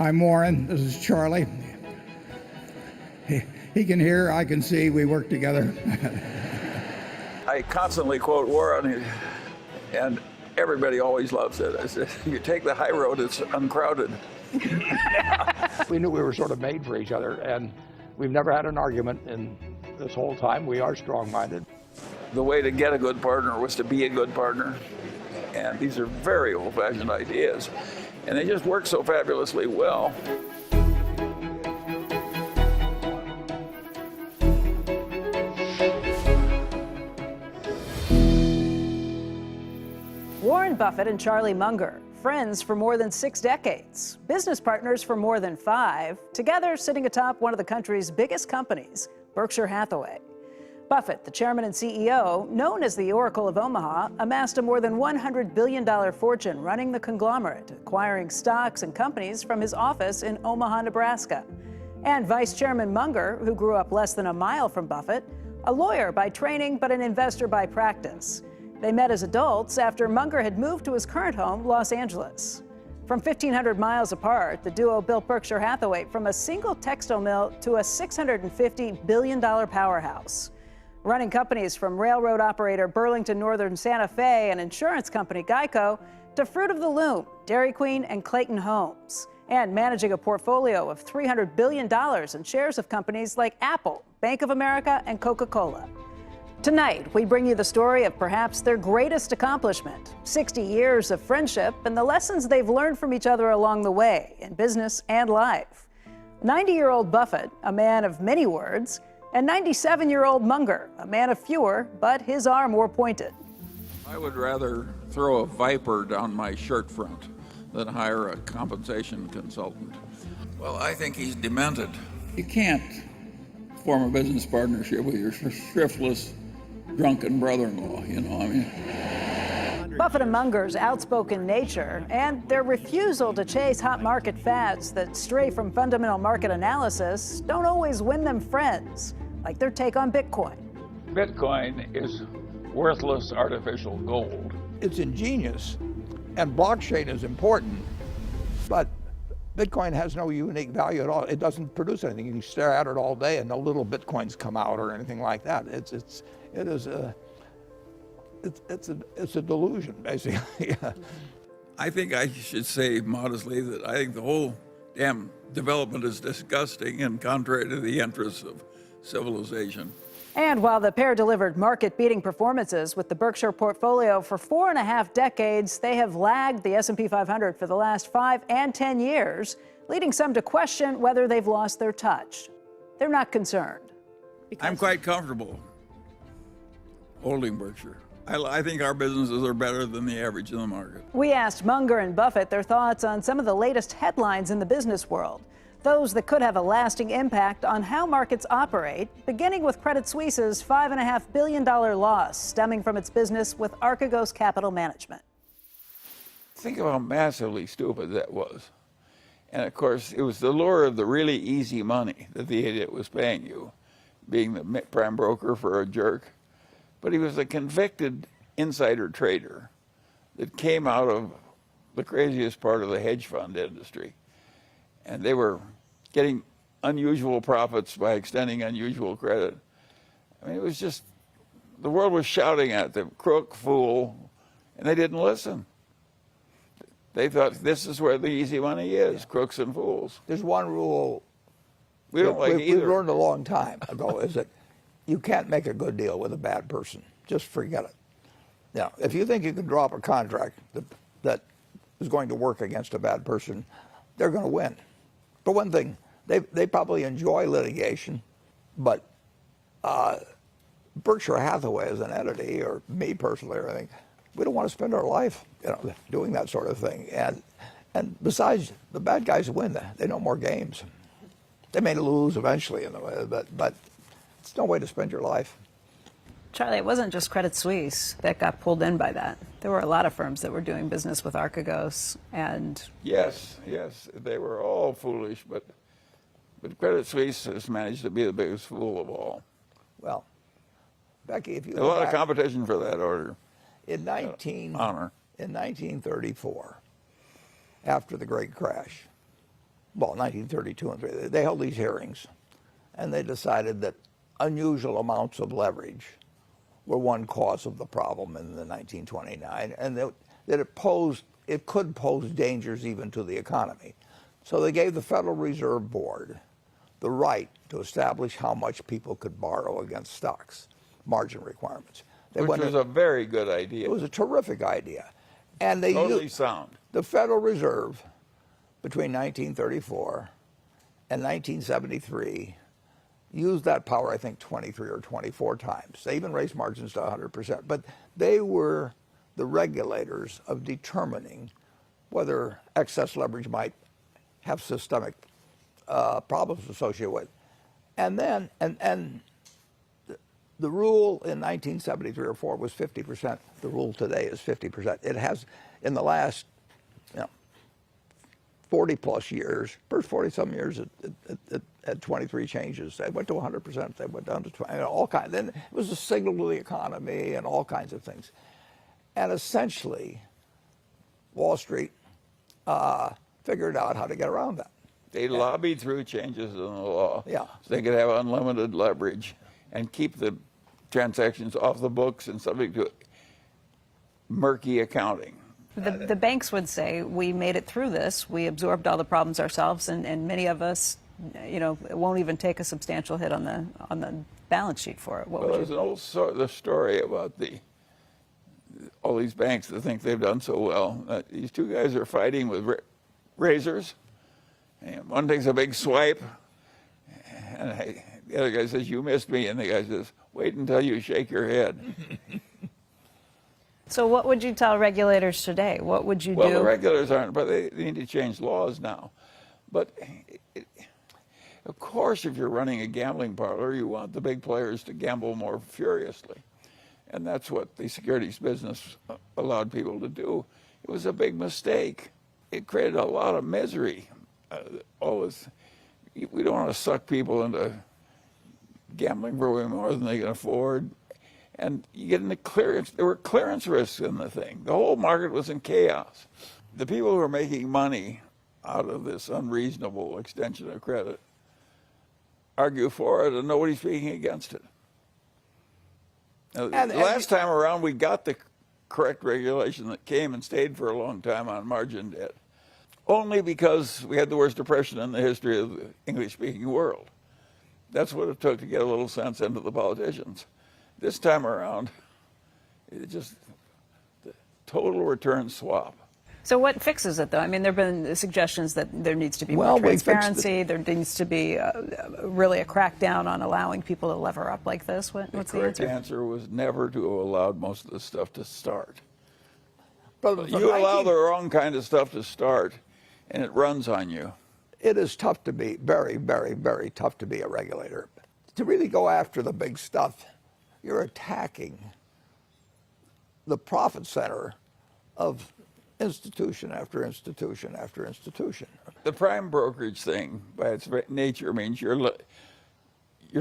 I'm Warren. This is Charlie. He can hear, I can see, we work together. I constantly quote Warren, and everybody always loves it. I said, you take the high road, it's uncrowded. We knew we were sort of made for each other, and we've never had an argument in this whole time. We are strong-minded. The way to get a good partner was to be a good partner. And these are very old-fashioned ideas. And they just work so fabulously well. Warren Buffett and Charlie Munger, friends for more than 6 decades, business partners for more than 5, together sitting atop one of the country's biggest companies, Berkshire Hathaway. Buffett, the chairman and CEO, known as the Oracle of Omaha, amassed a more than $100 billion fortune running the conglomerate, acquiring stocks and companies from his office in Omaha, Nebraska. And Vice Chairman Munger, who grew up less than a mile from Buffett, a lawyer by training but an investor by practice. They met as adults after Munger had moved to his current home, Los Angeles. From 1,500 miles apart, the duo built Berkshire Hathaway from a single textile mill to a $650 billion powerhouse. Running companies from railroad operator Burlington Northern Santa Fe and insurance company Geico to Fruit of the Loom, Dairy Queen, and Clayton Homes. And managing a portfolio of $300 billion in shares of companies like Apple, Bank of America, and Coca-Cola. Tonight, we bring you the story of perhaps their greatest accomplishment, 60 years of friendship and the lessons they've learned from each other along the way in business and life. 90-year-old Buffett, a man of many words, and 97-year-old Munger, a man of fewer, but his are more pointed. I would rather throw a viper down my shirt front than hire a compensation consultant. Well, I think he's demented. You can't form a business partnership with your thriftless, drunken brother-in-law, Buffett and Munger's outspoken nature and their refusal to chase hot market fads that stray from fundamental market analysis don't always win them friends, like their take on Bitcoin. Bitcoin is worthless artificial gold. It's ingenious, and blockchain is important, but Bitcoin has no unique value at all. It doesn't produce anything. You can stare at it all day and no little Bitcoins come out or anything like that. It's a delusion, basically. I think I should say modestly that I think the whole damn development is disgusting and contrary to the interests of civilization. And while the pair delivered market-beating performances with the Berkshire portfolio for 4.5 decades, they have lagged the S&P 500 for the last 5 and 10 years, leading some to question whether they've lost their touch. They're not concerned. I'm quite comfortable holding Berkshire. I think our businesses are better than the average in the market. We asked Munger and Buffett their thoughts on some of the latest headlines in the business world, those that could have a lasting impact on how markets operate, beginning with Credit Suisse's $5.5 billion loss stemming from its business with Archegos Capital Management. Think of how massively stupid that was. And of course, it was the lure of the really easy money that the idiot was paying you, being the prime broker for a jerk. But he was a convicted insider trader that came out of the craziest part of the hedge fund industry. And they were getting unusual profits by extending unusual credit. I mean, it was just, the world was shouting at them, crook, fool, and they didn't listen. They thought this is where the easy money is, crooks and fools. There's one rule we don't like either. We learned a long time ago, is that you can't make a good deal with a bad person. Just forget it. Now, if you think you can draw up a contract that is going to work against a bad person, they're going to win. For one thing, they probably enjoy litigation, but Berkshire Hathaway as an entity, or me personally, or anything, we don't want to spend our life, doing that sort of thing. And besides, the bad guys win. They know more games. They may lose eventually, but it's no way to spend your life. Charlie, it wasn't just Credit Suisse that got pulled in by that. There were a lot of firms that were doing business with Archegos, and Yes, they were all foolish, but Credit Suisse has managed to be the biggest fool of all. Well, Becky, if you a lot of competition for that order. In 1934, after the Great Crash, well, 1932 and 3, they held these hearings, and they decided that unusual amounts of leverage were one cause of the problem in the 1929, and that it could pose dangers even to the economy. So they gave the Federal Reserve Board the right to establish how much people could borrow against stocks, margin requirements. Which was a very good idea. It was a terrific idea. And they Totally used sound. the Federal Reserve between 1934 and 1973 used that power, I think, 23 or 24 times. They even raised margins to 100%. But they were the regulators of determining whether excess leverage might have systemic problems associated with it. And then, the rule in 1973 or 4 was 50%. The rule today is 50%. It has, in the last 40 plus years, first 40 some years, it had 23 changes. They went to 100%. They went down to 20. All kinds. Then it was a signal to the economy and all kinds of things. And essentially, Wall Street figured out how to get around that. They lobbied through changes in the law Yeah. so they could have unlimited leverage and keep the transactions off the books and subject to murky accounting. The banks would say, we made it through this, we absorbed all the problems ourselves, and many of us, it won't even take a substantial hit on the balance sheet for it. What Well, would there's you? an old the story about all these banks that think they've done so well. These two guys are fighting with razors, and one takes a big swipe, and the other guy says, "You missed me," and the guy says, "Wait until you shake your head." So what would you tell regulators today? What would you Well, do? the regulators aren't, but they need to change laws now. But of course, if you're running a gambling parlor, you want the big players to gamble more furiously. And that's what the securities business allowed people to do. It was a big mistake. It created a lot of misery. We don't want to suck people into gambling for way more than they can afford. And you get into clearance. There were clearance risks in the thing. The whole market was in chaos. The people who are making money out of this unreasonable extension of credit argue for it, and nobody's speaking against it. Now, last time around, we got the correct regulation that came and stayed for a long time on margin debt, only because we had the worst depression in the history of the English-speaking world. That's what it took to get a little sense into the politicians. This time around, it's just the total return swap. So what fixes it, though? I mean, there have been suggestions that there needs to be Well, more we fixed transparency. There needs to be really a crackdown on allowing people to lever up like this. What's the correct answer? answer was never to have allowed most of this stuff to start. But You allow the wrong kind of stuff to start, and it runs on you. it is tough to be, very, very, very tough to be a regulator. To really go after the big stuff, you're attacking the profit center of institution after institution after institution. The prime brokerage thing, by its nature, means you're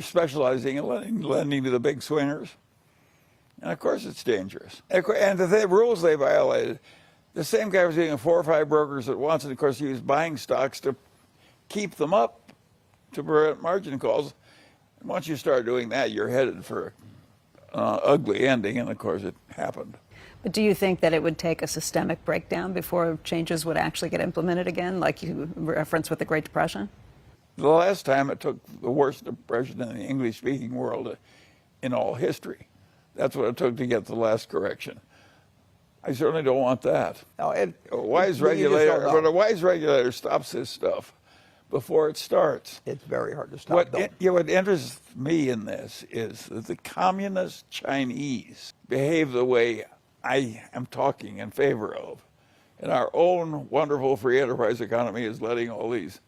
specializing in lending to the big swingers. And of course it's dangerous. And the rules they violated, the same guy was doing 4 or 5 brokers at once, and of course he was buying stocks to keep them up to prevent margin calls. And once you start doing that, you're headed for an ugly ending, and of course it happened. But do you think that it would take a systemic breakdown before changes would actually get implemented again, like you referenced with the Great Depression? The last time it took the worst depression in the English-speaking world in all history. That's what it took to get the last correction. I certainly don't want that. Now, A wise regulator stops this stuff before it starts. it's very hard to stop. What interests me in this is that the communist Chinese behave the way I am talking in favor of. And our own wonderful free enterprise economy is letting all these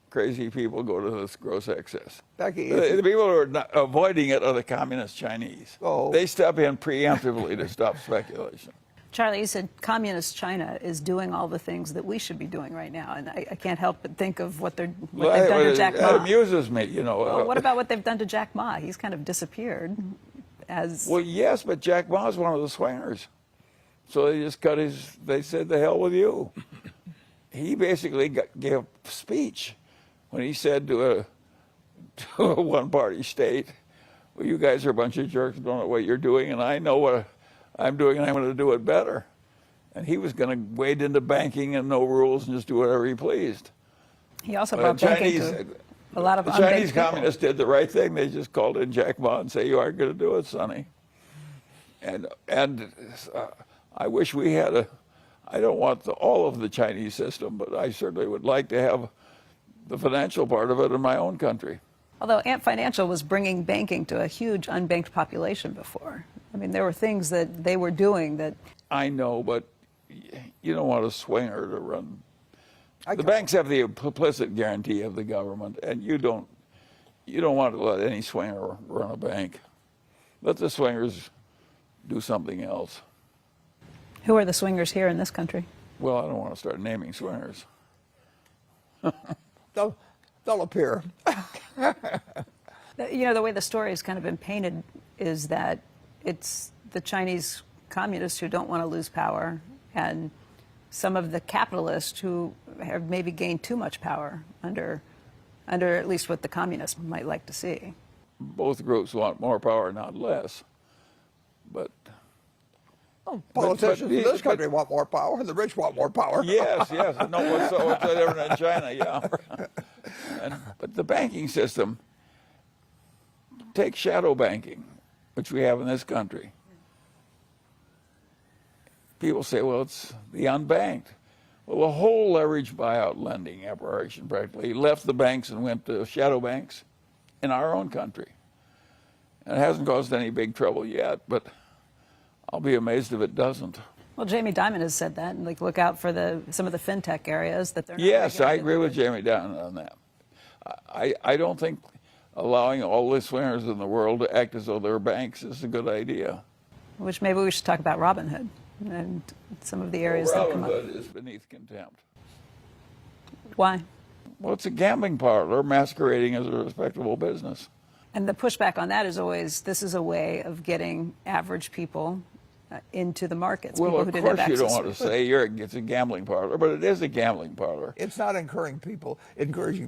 crazy people go to this gross excess. Becky, The people who are not avoiding it are the communist Chinese. Oh. They step in preemptively to stop speculation. Charlie, you said communist China is doing all the things that we should be doing right now, and I can't help but think of what they've done to Jack That Ma. amuses me, you know. Well, what about what they've done to Jack Ma? He's kind of disappeared as... Well, yes, but Jack Ma is one of the swingers. So they just they said, the hell with you. he basically gave a speech when he said to a one-party state, well, you guys are a bunch of jerks, don't know what you're doing, and I know what I'm doing, and I'm going to do it better. And he was going to wade into banking and no rules and just do whatever he pleased. He also brought banking to a lot of the unbanked Chinese people. communists did the right thing. They just called in Jack Ma and say, you aren't going to do it, Sonny. And I wish we had I don't want all of the Chinese system, but I certainly would like to have the financial part of it in my own country. Although Ant Financial was bringing banking to a huge unbanked population before. I mean, there were things that they were doing that... I know, but you don't want a swinger to run. The banks have the implicit guarantee of the government, and you don't want to let any swinger run a bank. Let the swingers do something else. Who are the swingers here in this country? Well, I don't want to start naming swingers. They'll appear. You know, the way the story has kind of been painted is that it's the Chinese communists who don't want to lose power and some of the capitalists who have maybe gained too much power under at least what the communists might like to see. Both groups want more power, not less. But Politicians in this country want more power, and the rich want more power. yes. No, what's so different in China? Yeah. But the banking system, take shadow banking, which we have in this country. People say, well, it's the unbanked. Well, the whole leveraged buyout lending operation practically left the banks and went to shadow banks in our own country. And it hasn't caused any big trouble yet, but I'll be amazed if it doesn't. Well, Jamie Dimon has said that, and like look out for some of the fintech areas that they're not Yes, I regulated. agree with Jamie Dimon on that. I don't think allowing all the swingers in the world to act as though they're banks is a good idea. Which maybe we should talk about Robinhood and some of the areas that come up. Robinhood is beneath contempt. Why? Well, it's a gambling parlor masquerading as a respectable business. And the pushback on that is always, this is a way of getting average people into the markets. Well, people of who didn't have course you don't access. want to say it's a gambling parlor, but it is a gambling parlor. It's not encouraging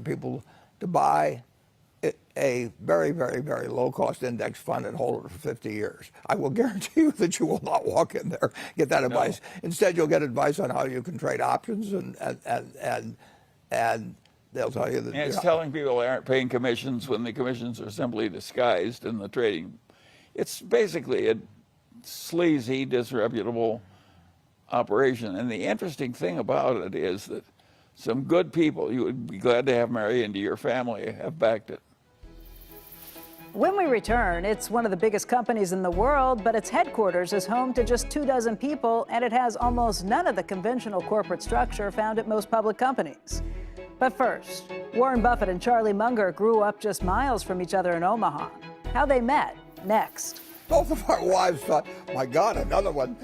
people to buy a very, very, very low-cost index fund and hold it for 50 years. I will guarantee you that you will not walk in there, get that advice. No. Instead, you'll get advice on how you can trade options, and they'll tell you that... And it's telling people they aren't paying commissions when the commissions are simply disguised in the trading. It's basically a sleazy, disreputable operation. And the interesting thing about it is that some good people you would be glad to have marry into your family have backed it. When we return, it's one of the biggest companies in the world, but its headquarters is home to just 24 people, and it has almost none of the conventional corporate structure found at most public companies. But first, Warren Buffett and Charlie Munger grew up just miles from each other in Omaha. How they met, next. Both of our wives thought, my God, another one.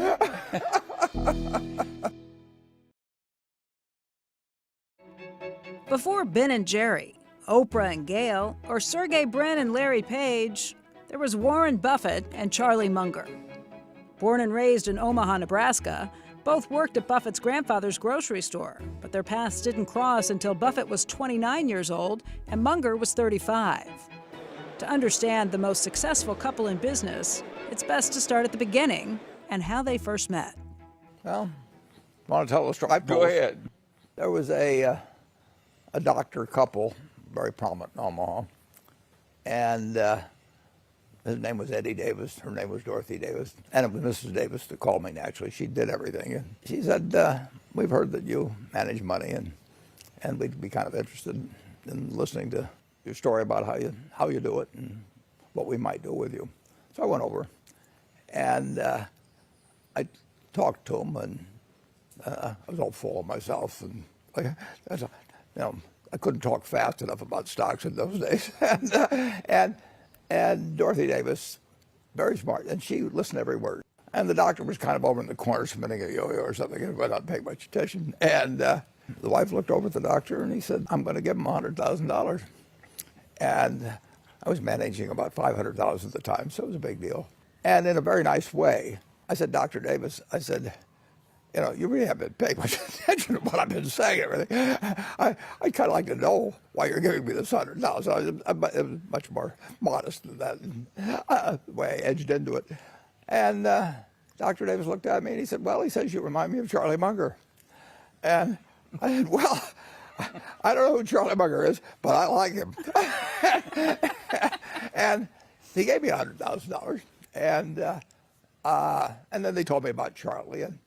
Before Ben and Jerry, Oprah and Gail, or Sergey Brin and Larry Page, there was Warren Buffett and Charlie Munger. Born and raised in Omaha, Nebraska, both worked at Buffett's grandfather's grocery store, but their paths didn't cross until Buffett was 29 years old and Munger was 35. To understand the most successful couple in business, it's best to start at the beginning and how they first met. Well, want to tell a story? Go ahead. There was a doctor couple, very prominent in Omaha, and his name was Eddie Davis, her name was Dorothy Davis, and it was Mrs. Davis that called me naturally. She did everything. And she said, we've heard that you manage money, and we'd be kind of interested in listening to your story about how you do it and what we might do with you. So I went over, and I talked to him, and I was all full of myself, and I couldn't talk fast enough about stocks in those days. And Dorothy Davis, very smart, and she listened to every word. And the doctor was kind of over in the corner spinning a yo-yo or something, and I not paying much attention. And the wife looked over at the doctor, and he said, I'm going to give him $100,000. And I was managing about $500,000 at the time, so it was a big deal. And in a very nice way, I said, Dr. Davis, I said, you know, you really haven't been paying much attention to what I've been saying and everything. I kind of like to know why you're giving me this $100. So it was much more modest than that, the way I edged into it. And Dr. Davis looked at me and he said, well, he says, you remind me of Charlie Munger. And I said, well, I don't know who Charlie Munger is, but I like him. And he gave me $100,000. And then they told me about Charlie and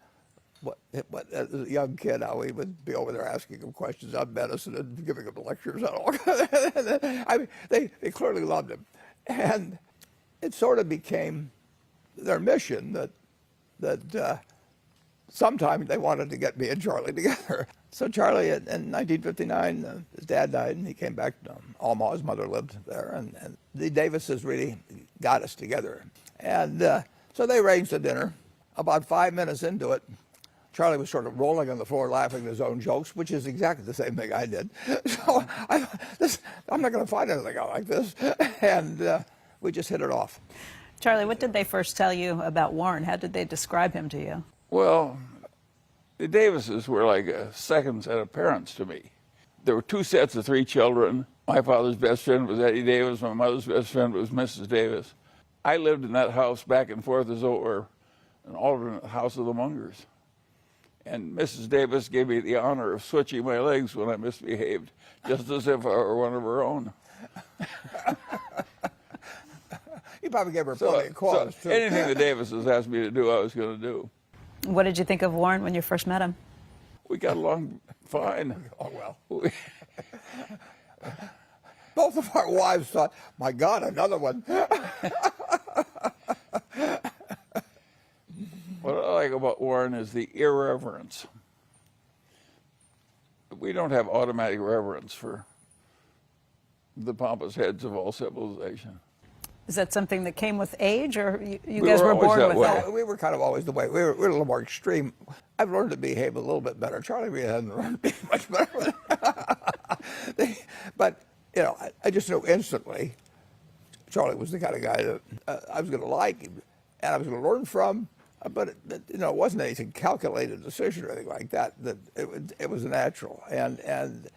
what as a young kid, how he would be over there asking him questions on medicine and giving him lectures on all. I mean, they clearly loved him. And it sort of became their mission that sometime they wanted to get me and Charlie together. So Charlie, in 1959, his dad died, and he came back to Omaha. His mother lived there, and the Davises really got us together. And so they arranged a dinner. About 5 minutes into it, Charlie was sort of rolling on the floor laughing at his own jokes, which is exactly the same thing I did. So I'm not going to find anything out like this. And we just hit it off. Charlie, what did they first tell you about Warren? How did they describe him to you? Well, the Davises were like a second set of parents to me. There were 2 sets of 3 children. My father's best friend was Eddie Davis. My mother's best friend was Mrs. Davis. I lived in that house back and forth as though it were an alternate house of the Mungers. And Mrs. Davis gave me the honor of switching my legs when I misbehaved, just as if I were one of her own. You probably gave her plenty of cause, too. Anything the Davises asked me to do, I was going to do. What did you think of Warren when you first met him? We got along fine. Oh, well. Both of our wives thought, my God, another one. What I like about Warren is the irreverence. We don't have automatic reverence for the pompous heads of all civilization. Is that something that came with age, or you We guys were were always born that with way. that? We were kind of always the way. We were a little more extreme. I've learned to behave a little bit better. Charlie really hasn't learned to be much better. But, you know, I just knew instantly Charlie was the kind of guy that I was going to like him and I was going to learn from. But you know, it wasn't anything calculated decision or anything like that. That it was natural, and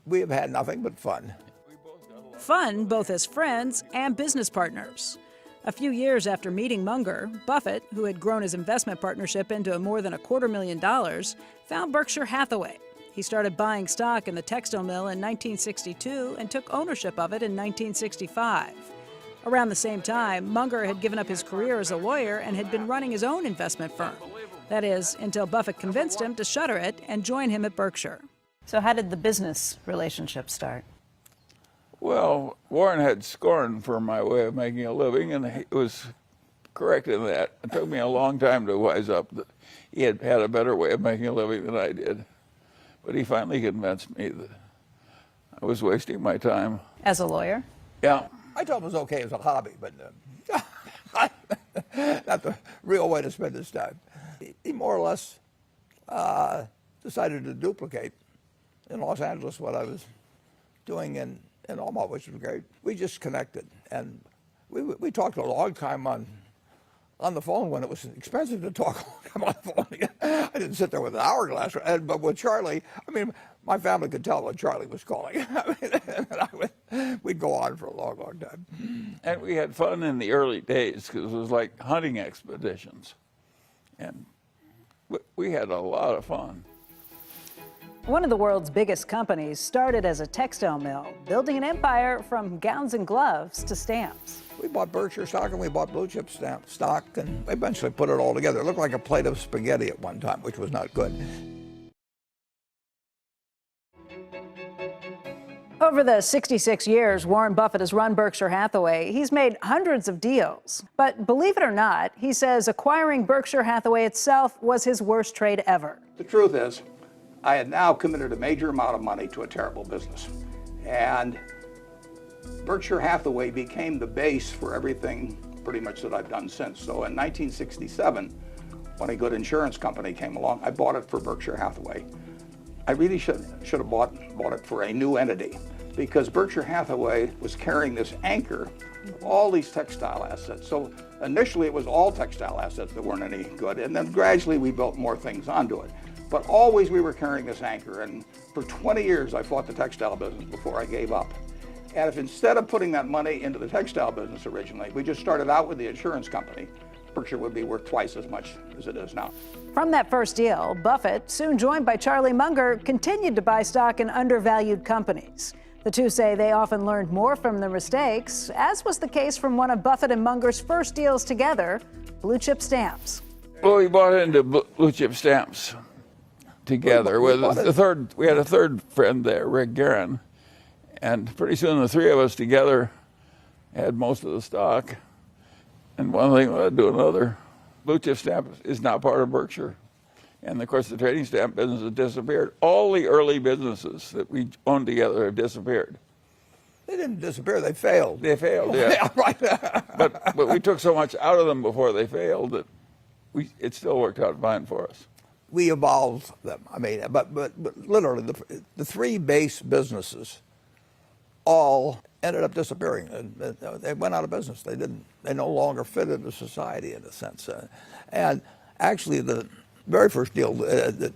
we have had nothing but fun. Fun both as friends and business partners. A few years after meeting Munger, Buffett, who had grown his investment partnership into more than $250,000, found Berkshire Hathaway. He started buying stock in the textile mill in 1962 and took ownership of it in 1965. Around the same time, Munger had given up his career as a lawyer and had been running his own investment firm. That is, until Buffett convinced him to shutter it and join him at Berkshire. So how did the business relationship start? Well, Warren had scorn for my way of making a living, and he was correct in that. It took me a long time to wise up that he had a better way of making a living than I did. But he finally convinced me that I was wasting my time. As a lawyer? Yeah. I told him it was okay as a hobby, but not the real way to spend his time. He more or less decided to duplicate in Los Angeles what I was doing in Omaha, which was great. We just connected, and we talked a long time on the phone when it was expensive to talk on the phone. I didn't sit there with an hourglass, but with Charlie, I mean, my family could tell when Charlie was calling. We'd go on for a long, long time. And we had fun in the early days because it was like hunting expeditions. And we had a lot of fun. One of the world's biggest companies started as a textile mill, building an empire from gowns and gloves to stamps. We bought Berkshire stock and we bought blue chip stock and eventually put it all together. It looked like a plate of spaghetti at one time, which was not good. Over the 66 years Warren Buffett has run Berkshire Hathaway, he's made hundreds of deals. But believe it or not, he says acquiring Berkshire Hathaway itself was his worst trade ever. The truth is, I had now committed a major amount of money to a terrible business. And Berkshire Hathaway became the base for everything pretty much that I've done since. So in 1967, when a good insurance company came along, I bought it for Berkshire Hathaway. I really should have bought it for a new entity, because Berkshire Hathaway was carrying this anchor of all these textile assets. So Initially, it was all textile assets that weren't any good, and then gradually we built more things onto it. But always we were carrying this anchor, and for 20 years I fought the textile business before I gave up. And if instead of putting that money into the textile business originally, we just started out with the insurance company, Berkshire would be worth twice as much as it is now. From that first deal, Buffett, soon joined by Charlie Munger, continued to buy stock in undervalued companies. The two say they often learned more from their mistakes, as was the case from one of Buffett and Munger's first deals together, blue chip stamps. Well, we bought into blue chip stamps together with we had a third friend there, Rick Guerin, and pretty soon the three of us together had most of the stock. And one thing led to another. Blue chip stamp is now part of Berkshire. And of course, the trading stamp business has disappeared. All the early businesses that we owned together have disappeared. They didn't disappear, they failed. They failed, yeah. Yeah, right. but we took so much out of them before they failed that it still worked out fine for us. We evolved them. I mean, but literally, the three base businesses all ended up disappearing. They went out of business. They no longer fit into society in a sense. And actually, the very first deal that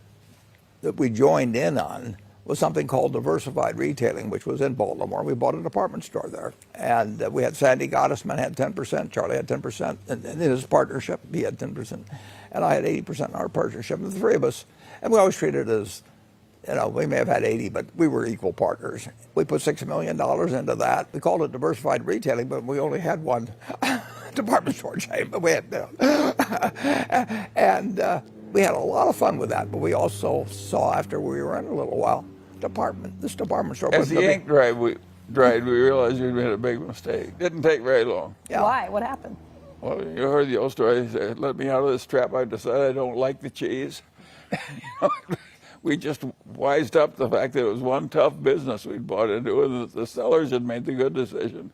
we joined in on was something called diversified retailing, which was in Baltimore. We bought a department store there. And we had Sandy Gottesman had 10%, Charlie had 10%, and in his partnership, he had 10%. And I had 80% in our partnership, and the three of us. And we always treated it as, we may have had 80, but we were equal partners. We put $6 million into that. We called it diversified retailing, but we only had one department store chain. But we had, and we had a lot of fun with that. But we also saw, after we were in a little while, this department store. As the ink dried, we realized we'd made a big mistake. Didn't take very long. Yeah. Why? What happened? Well, you heard the old story. They said, let me out of this trap. I decided I don't like the cheese. We just wised up the fact that it was one tough business we'd bought into, and that the sellers had made the good decision.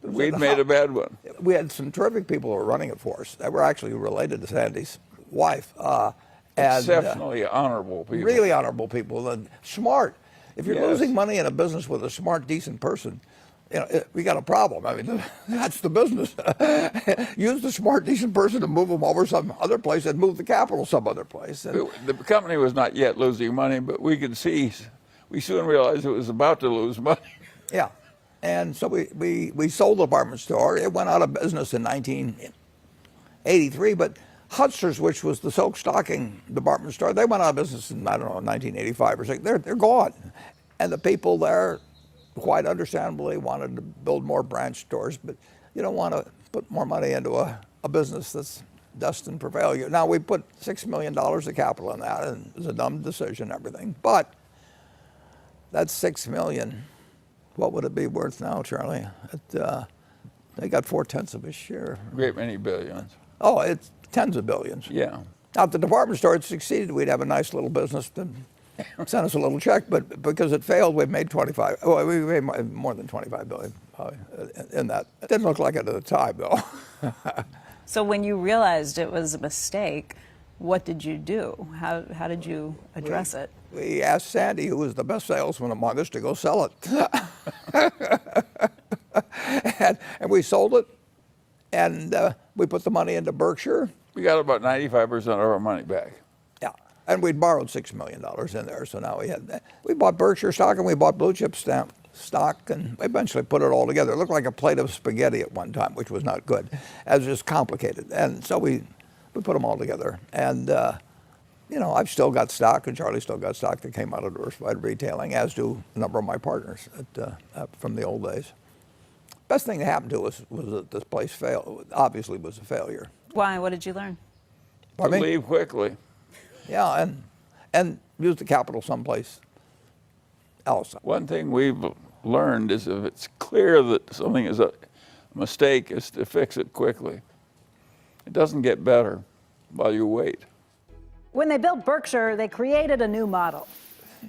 We'd made a bad one. We had some terrific people who were running it for us. They were actually related to Sandy's wife. And, exceptionally honorable people. Really honorable people, and smart. If you're Yes. losing money in a business with a smart, decent person, we got a problem. I mean, that's the business. Use the smart, decent person to move them over some other place and move the capital some other place. And The company was not yet losing money, but we could see, we soon realized it was about to lose money. yeah. And so we sold the department store. It went out of business in 1983, but Hutzler's, which was the silk stocking department store, they went out of business in, 1985 or something. They're gone. And the people there, quite understandably, wanted to build more branch stores, but you don't want to put more money into a business that's destined for failure. Now, we put $6 million of capital in that, and it was a dumb decision, everything. But that's $6 million. What would it be worth now, Charlie? They got 4/10 of a share. Great many billions. Oh, it's tens of billions. Yeah. Now, if the department store had succeeded, we'd have a nice little business to send us a little check. But because it failed, we made we made more than 25 billion in that. It didn't look like it at the time, though. So when you realized it was a mistake, what did you do? How did you address it? We asked Sandy, who was the best salesman among us, to go sell it. and we sold it, and we put the money into Berkshire. We got about 95% of our money back. Yeah, and we'd borrowed $6 million in there, so now we bought Berkshire stock and we bought blue chip stamp stock, and we eventually put it all together. It looked like a plate of spaghetti at one time, which was not good. It was just complicated, and so we put them all together. And I've still got stock, and Charlie still got stock that came out of diversified retailing, as do a number of my partners from the old days. Best thing that happened to us was that this place failed. Obviously, was a failure. Why? What did you learn? Pardon me? Leave quickly. Yeah, and use the capital someplace else. One thing we've learned is if it's clear that something is a mistake, is to fix it quickly. It doesn't get better while you wait. When they built Berkshire, they created a new model.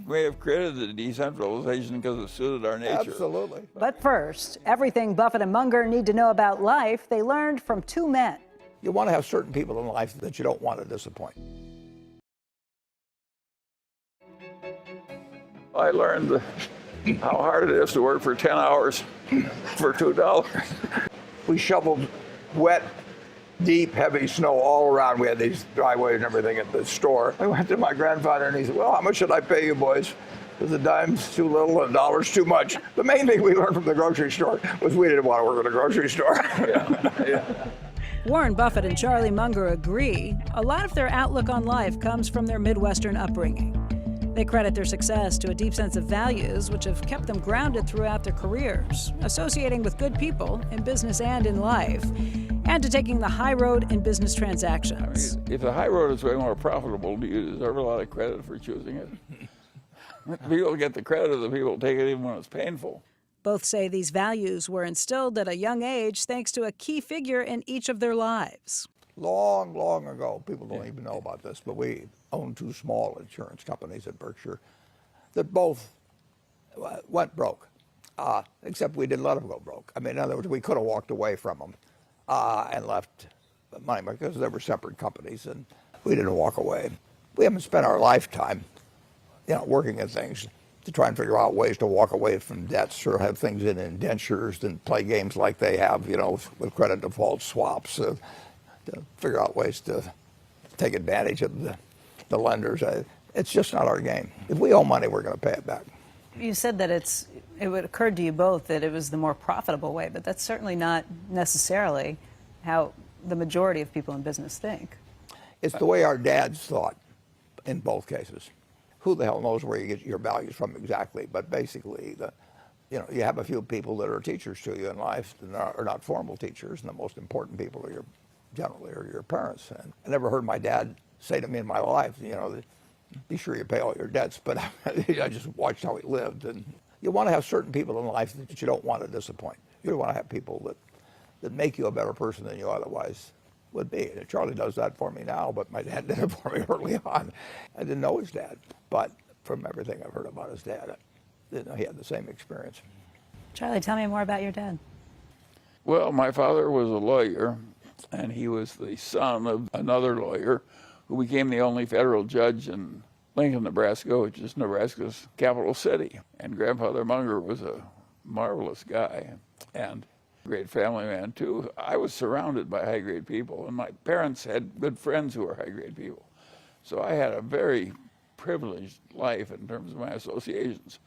We have created the decentralization because it suited our nature. Absolutely. But first, everything Buffett and Munger need to know about life, they learned from two men. You want to have certain people in life that you don't want to disappoint. I learned how hard it is to work for 10 hours for $2. We shoveled wet deep, heavy snow all around. We had these driveways and everything at the store. I went to my grandfather and he said, well, how much should I pay you boys? Because a dime's too little and a dollar's too much. The main thing we learned from the grocery store was we didn't want to work at a grocery store. Warren Buffett and Charlie Munger agree a lot of their outlook on life comes from their Midwestern upbringing. They credit their success to a deep sense of values which have kept them grounded throughout their careers, associating with good people in business and in life, and to taking the high road in business transactions. I mean, if the high road is way more profitable, do you deserve a lot of credit for choosing it? People get the credit of the people who take it even when it's painful. Both say these values were instilled at a young age thanks to a key figure in each of their lives. Long, long ago, people don't even know about this, but we owned two small insurance companies at Berkshire that both went broke, except we didn't let them go broke. I mean, in other words, we could have walked away from them and left money because they were separate companies, and we didn't walk away. We haven't spent our lifetime, working at things to try and figure out ways to walk away from debts or have things in indentures and play games like they have, with credit default swaps, to figure out ways to take advantage of the lenders. It's just not our game. If we owe money, we're going to pay it back. You said that it would occur to you both that it was the more profitable way, but that's certainly not necessarily how the majority of people in business think. It's the way our dads thought in both cases. Who the hell knows where you get your values from exactly, but basically, you have a few people that are teachers to you in life and are not formal teachers, and the most important people are generally your parents. And I never heard my dad say to me in my life, be sure you pay all your debts, but I just watched how he lived. And you want to have certain people in life that you don't want to disappoint. You want to have people that make you a better person than you otherwise would be. And Charlie does that for me now, but my dad did it for me early on. I didn't know his dad, but from everything I've heard about his dad, he had the same experience. Charlie, tell me more about your dad. Well, my father was a lawyer, and he was the son of another lawyer who became the only federal judge in Lincoln, Nebraska, which is Nebraska's capital city. And Grandfather Munger was a marvelous guy and a great family man, too. I was surrounded by high-grade people, and my parents had good friends who were high-grade people. So I had a very privileged life in terms of my associations.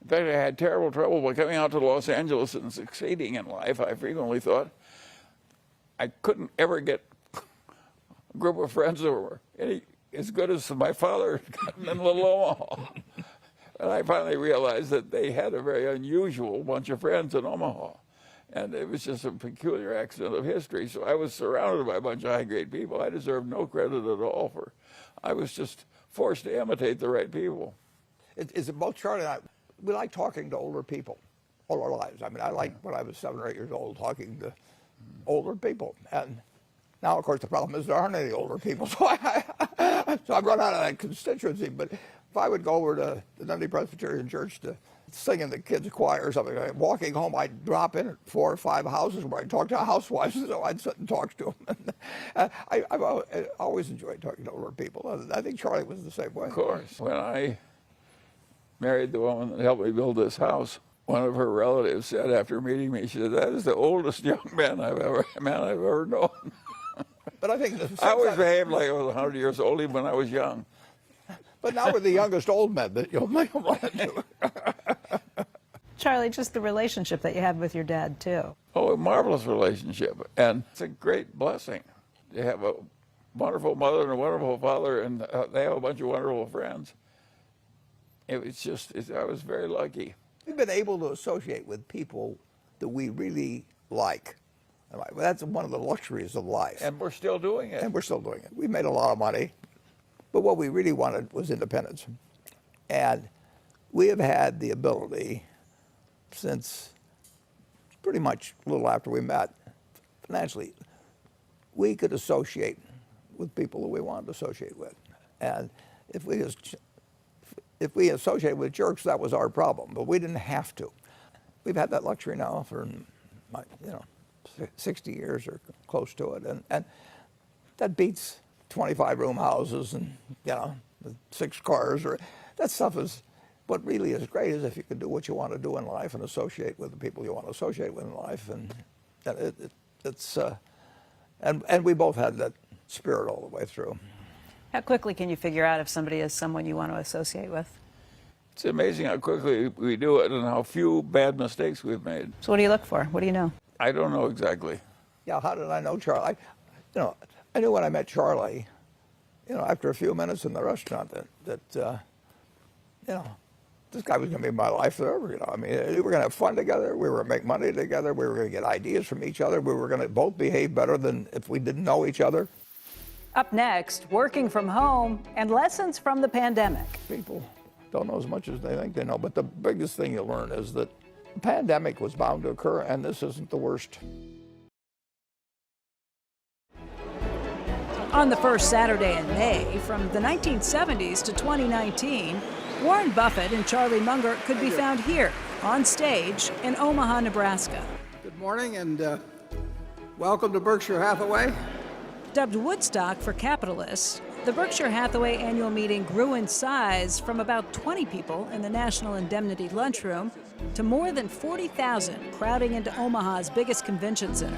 In fact, I had terrible trouble by coming out to Los Angeles and succeeding in life. I frequently thought I couldn't ever get a group of friends that were as good as my father had gotten in Little Omaha. And I finally realized that they had a very unusual bunch of friends in Omaha. And it was just a peculiar accident of history. So I was surrounded by a bunch of high-grade people. I deserved no credit at all for. I was just forced to imitate the right people. It's both Charlie and I. We like talking to older people all our lives. I mean, I liked when I was 7 or 8 years old talking to older people. And now, of course, the problem is there aren't any older people. So I've run out of that constituency. But if I would go over to the Dundee Presbyterian Church to sing in the kids' choir or something, walking home, I'd drop in at 4 or 5 houses where I'd talk to housewives, so I'd sit and talk to them. I've always enjoyed talking to older people. I think Charlie was the same way. Of course. When I married the woman that helped me build this house, one of her relatives said after meeting me, she said, "That is the oldest young man I've ever known." But I think I always behaved like I was 100 years old, even when I was young. But now we're the youngest old men that you'll run into. Charlie, just the relationship that you have with your dad, too. Oh, a marvelous relationship. And it's a great blessing to have a wonderful mother and a wonderful father, and they have a bunch of wonderful friends. It was just, I was very lucky. We've been able to associate with people that we really like. That's one of the luxuries of life. And we're still doing it. And we're still doing it. We made a lot of money, but what we really wanted was independence. And we have had the ability since pretty much a little after we met financially, we could associate with people that we wanted to associate with. And if we associated with jerks, that was our problem, but we didn't have to. We've had that luxury now for 60 years or close to it, and that beats 25-room houses and 6 cars. Or that stuff is what really is great. Is if you can do what you want to do in life and associate with the people you want to associate with in life, and And we both had that spirit all the way through. How quickly can you figure out if somebody is someone you want to associate with? It's amazing how quickly we do it and how few bad mistakes we've made. So what do you look for? What do you know? I don't know exactly. Yeah, how did I know Charlie? I knew when I met Charlie, after a few minutes in the restaurant that this guy was going to be in my life forever. I mean, we were going to have fun together. We were going to make money together. We were going to get ideas from each other. We were going to both behave better than if we didn't know each other. Up next, working from home and lessons from the pandemic. People don't know as much as they think they know, but the biggest thing you learn is that the pandemic was bound to occur, and this isn't the worst. On the first Saturday in May, from the 1970s to 2019, Warren Buffett and Charlie Munger could be found here on stage in Omaha, Nebraska. Good morning and welcome to Berkshire Hathaway. Dubbed Woodstock for capitalists, the Berkshire Hathaway annual meeting grew in size from about 20 people in the National Indemnity lunchroom to more than 40,000 crowding into Omaha's biggest convention center.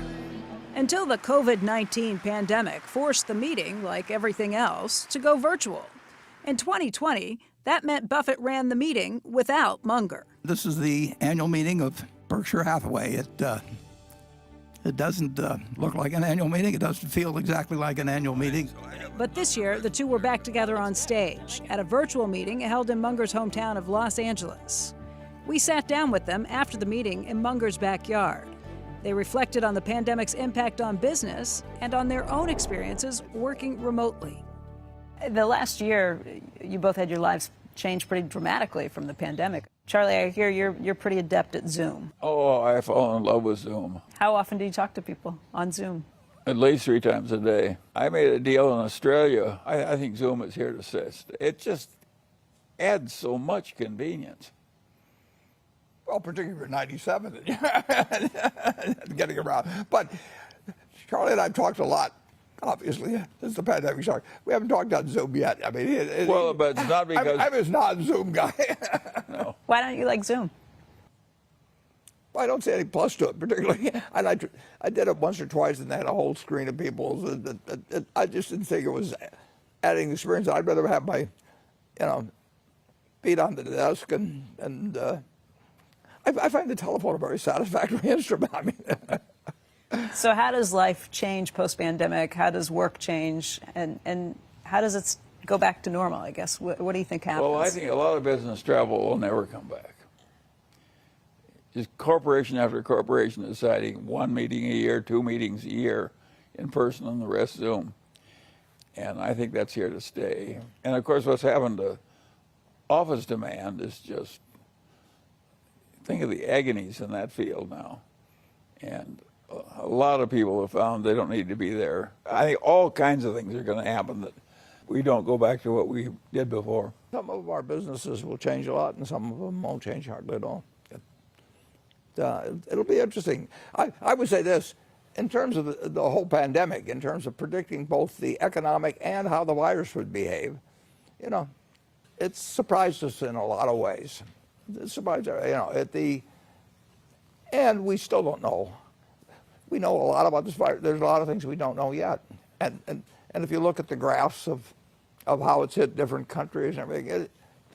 Until the COVID-19 pandemic forced the meeting, like everything else, to go virtual. In 2020, that meant Buffett ran the meeting without Munger. This is the annual meeting of Berkshire Hathaway. It doesn't look like an annual meeting. It doesn't feel exactly like an annual meeting. But this year, the two were back together on stage at a virtual meeting held in Munger's hometown of Los Angeles. We sat down with them after the meeting in Munger's backyard. They reflected on the pandemic's impact on business and on their own experiences working remotely. The last year, you both had your lives change pretty dramatically from the pandemic. Charlie, I hear you're pretty adept at Zoom. Oh, I've fallen in love with Zoom. How often do you talk to people on Zoom? At least 3 times a day. I made a deal in Australia. I think Zoom is here to stay. It just adds so much convenience. Well, particularly for 97, getting around. But Charlie and I have talked a lot, obviously, since the pandemic started. We haven't talked on Zoom yet. I mean, Well, but it's not because... I'm his non-Zoom guy. No. Why don't you like Zoom? I don't see any plus to it, particularly. And I did it once or twice, and they had a whole screen of people. I just didn't think it was adding experience. I'd rather have my, feet on the desk, and I find the telephone a very satisfactory instrument. I mean, So how does life change post-pandemic? How does work change? And how does it go back to normal, I guess? What do you think happens? Well, I think a lot of business travel will never come back. Just corporation after corporation deciding 1 meeting a year, 2 meetings a year in person and the rest Zoom. And I think that's here to stay. And of course, what's happened to office demand is just, think of the agonies in that field now. And a lot of people have found they don't need to be there. I think all kinds of things are going to happen that we don't go back to what we did before. some of our businesses will change a lot, and some of them won't change hardly at all. It'll be interesting. I would say this, in terms of the whole pandemic, in terms of predicting both the economic and how the virus would behave, it surprised us in a lot of ways. It surprised, and we still don't know. We know a lot about this virus. There's a lot of things we don't know yet. And if you look at the graphs of how it's hit different countries and everything,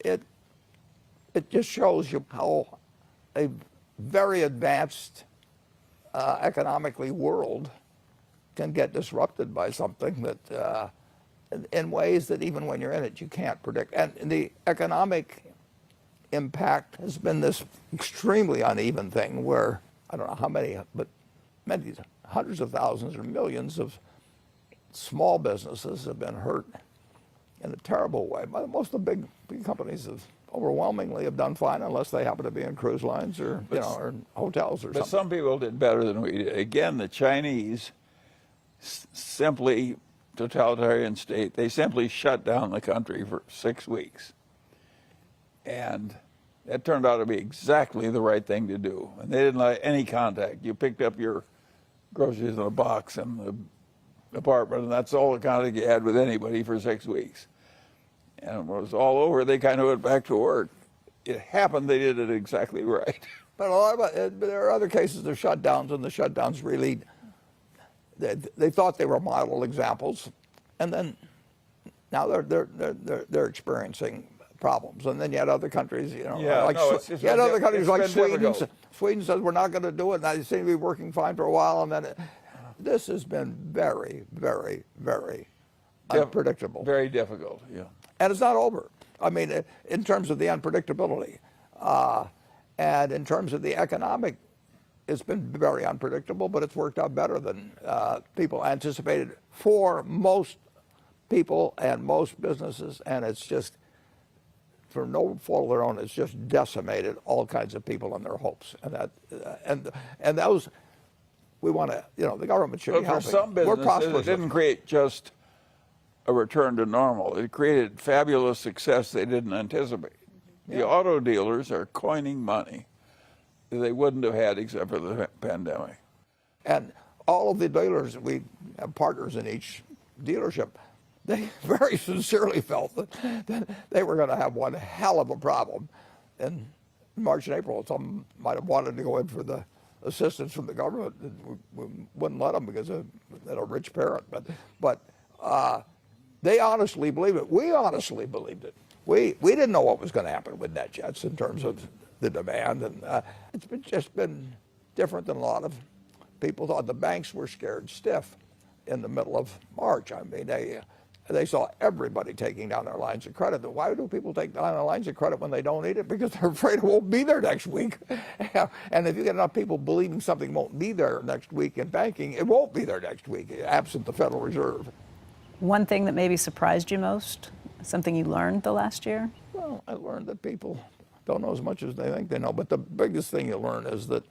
it just shows you how a very advanced economically world can get disrupted by something that in ways that even when you're in it you can't predict. And the economic impact has been this extremely uneven thing where I don't know how many, but many hundreds of thousands or millions of small businesses have been hurt in a terrible way. Most of the big companies overwhelmingly have done fine, unless they happen to be in cruise lines or or hotels or something. But some people did better than we did. Again, the Chinese simply, totalitarian state, they simply shut down the country for 6 weeks. And that turned out to be exactly the right thing to do. And they didn't let any contact. You picked up your groceries in a box in the apartment, and that's all the contact you had with anybody for 6 weeks. And when it was all over, they kind of went back to work. It happened, they did it exactly right. But there are other cases of shutdowns, and the shutdowns really they thought they were model examples, and then now they're experiencing problems. And then you had other countries, you know, Yeah, like no, you had other countries like it's been Sweden. difficult. Sweden says we're not going to do it, and they seem to be working fine for a while. And then this has been very, very, very unpredictable. Very difficult, yeah. And it's not over. I mean, in terms of the unpredictability, and in terms of the economic, it's been very unpredictable, but it's worked out better than people anticipated for most people and most businesses. And it's just, for no fault of their own, it's just decimated all kinds of people and their hopes. And those, we want to, you know, the government should But be for helping. some We're businesses, prosperous. it didn't create just a return to normal. It created fabulous success they didn't anticipate. The auto dealers are coining money that they wouldn't have had except for the pandemic. And all of the dealers, we have partners in each dealership, they very sincerely felt that they were going to have one hell of a problem in March and April. Some might have wanted to go in for the assistance from the government. We wouldn't let them because they had a rich parent. But they honestly believed it. We honestly believed it. We didn't know what was going to happen with NetJets in terms of the demand, and it's just been different than a lot of people thought. The banks were scared stiff in the middle of March. I mean, they saw everybody taking down their lines of credit. Why do people take down their lines of credit when they don't need it? Because they're afraid it won't be there next week. And if you get enough people believing something won't be there next week in banking, it won't be there next week, absent the Federal Reserve. One thing that maybe surprised you most, something you learned the last year? Well, I learned that people don't know as much as they think they know. But the biggest thing you learn is that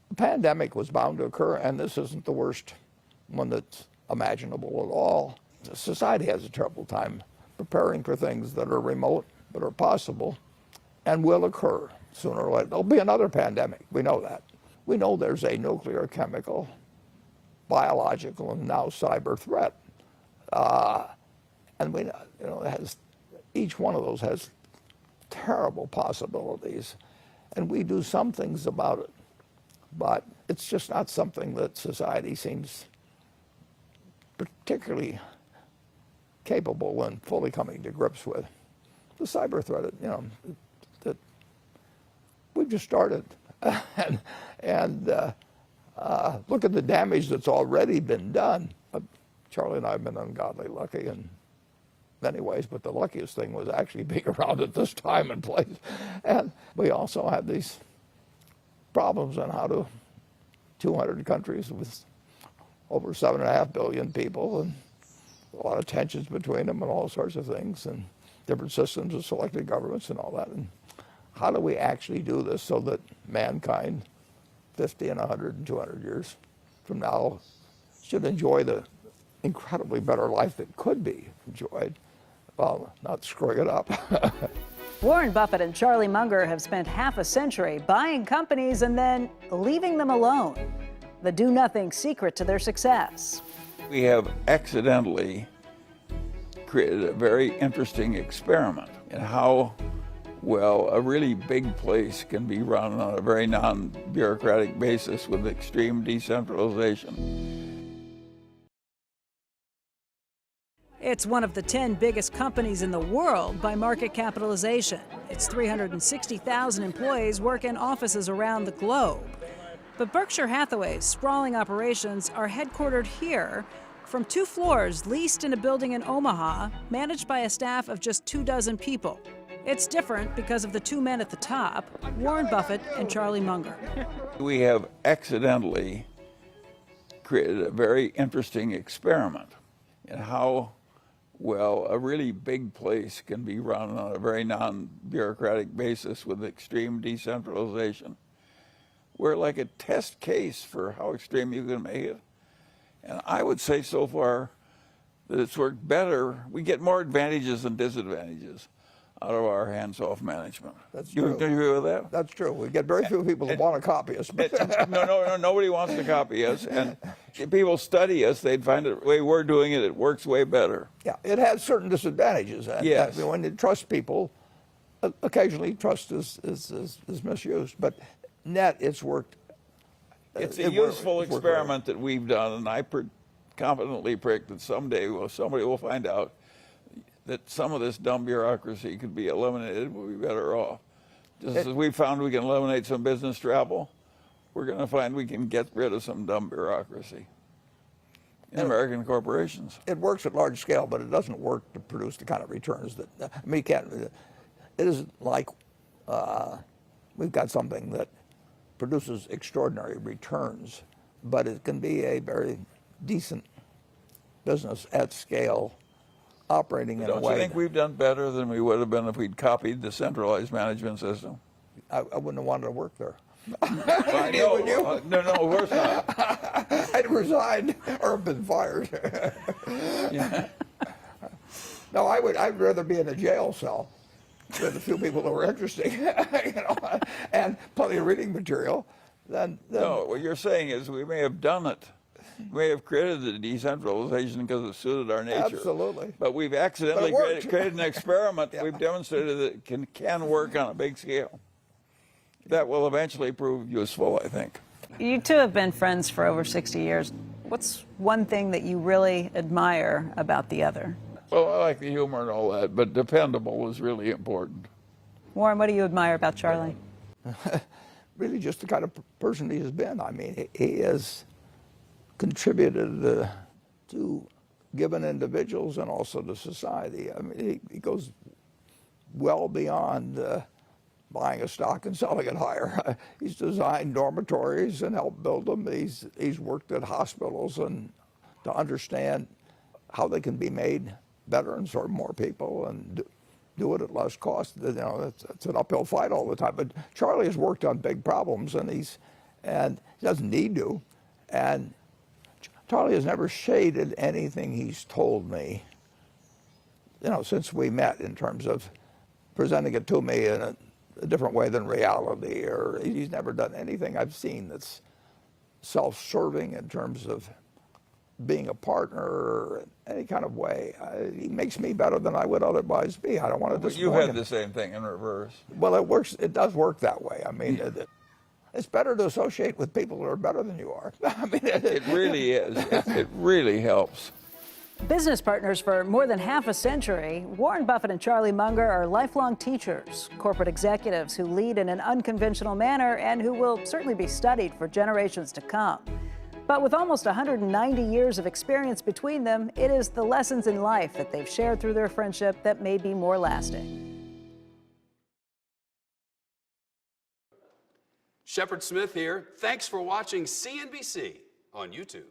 the pandemic was bound to occur, and this isn't the worst one that's imaginable at all. Society has a terrible time preparing for things that are remote but are possible and will occur sooner or later. There'll be another pandemic. We know that. We know there's a nuclear, chemical, biological, and now cyber threat. And we, you know, each one of those has terrible possibilities, and we do some things about it, but it's just not something that society seems particularly capable and fully coming to grips with. The cyber threat, you know, that we've just started, and look at the damage that's already been done. Charlie and I have been ungodly lucky in many ways, but the luckiest thing was actually being around at this time and place. And we also have these problems on how to 200 countries with over 7.5 billion people, and a lot of tensions between them and all sorts of things, and different systems of selected governments and all that. And how do we actually do this so that mankind 50 and 100 and 200 years from now should enjoy the incredibly better life that could be enjoyed, while not screwing it up? Warren Buffett and Charlie Munger have spent half a century buying companies and then leaving them alone. The do-nothing secret to their success. We have accidentally created a very interesting experiment in how well a really big place can be run on a very non-bureaucratic basis with extreme decentralization. It's one of the 10 biggest companies in the world by market capitalization. Its 360,000 employees work in offices around the globe. But Berkshire Hathaway's sprawling operations are headquartered here from 2 floors leased in a building in Omaha, managed by a staff of just 24 people. It's different because of the 2 men at the top, Warren Buffett and Charlie Munger. We have accidentally created a very interesting experiment in how well a really big place can be run on a very non-bureaucratic basis with extreme decentralization. We're like a test case for how extreme you can make it. And I would say so far that it's worked better. We get more advantages than disadvantages out of our hands-off management. That's You true. agree with that? That's true. We get very few people that want to copy us. No, nobody wants to copy us. And if people study us, they'd find it the way we're doing it, it works way better. Yeah, it has certain disadvantages. And, Yes. when you trust people, occasionally trust is misused. But net, it's worked It's a useful experiment that we've done, and I confidently predict that someday somebody will find out that some of this dumb bureaucracy could be eliminated. We'll be better off. Just as we found we can eliminate some business travel, we're going to find we can get rid of some dumb bureaucracy in American corporations. It works at large scale, but it doesn't work to produce the kind of returns that, I mean, you can't, it isn't like we've got something that produces extraordinary returns, but it can be a very decent business at scale, operating in a way. Don't you think we've done better than we would have been if we'd copied the centralized management system? I wouldn't have wanted to work there. I know. No, of course not. I'd resigned or been fired. Yeah. No, I'd rather be in a jail cell with a few people that were interesting, and plenty of reading material. No, what you're saying is we may have done it. We may have created the decentralization because it suited our nature. Absolutely. But we've accidentally created an experiment. Yeah. We've demonstrated that it can work on a big scale. That will eventually prove useful, I think. You two have been friends for over 60 years. What's one thing that you really admire about the other? Well, I like the humor and all that, but dependable is really important. Warren, what do you admire about Charlie? Really just the kind of person he has been. I mean, he has contributed to given individuals and also to society. I mean, he goes well beyond buying a stock and selling it higher. He's designed dormitories and helped build them. He's worked at hospitals and to understand how they can be made better and serve more people and do it at less cost. You know, it's an uphill fight all the time. But Charlie has worked on big problems, and he doesn't need to. And Charlie has never shaded anything he's told me, you know, since we met, in terms of presenting it to me in a different way than reality. Or he's never done anything I've seen that's self-serving in terms of being a partner or any kind of way. He makes me better than I would otherwise be. I don't want to disappoint him. You had him. the same thing in reverse. Well, it works. It does work that way. I mean, it's better to associate with people who are better than you are. I mean, it really is. It really helps. Business partners for more than half a century, Warren Buffett and Charlie Munger are lifelong teachers, corporate executives who lead in an unconventional manner and who will certainly be studied for generations to come. But with almost 190 years of experience between them, it is the lessons in life that they've shared through their friendship that may be more lasting. Shepard Smith here. Thanks for watching CNBC on YouTube.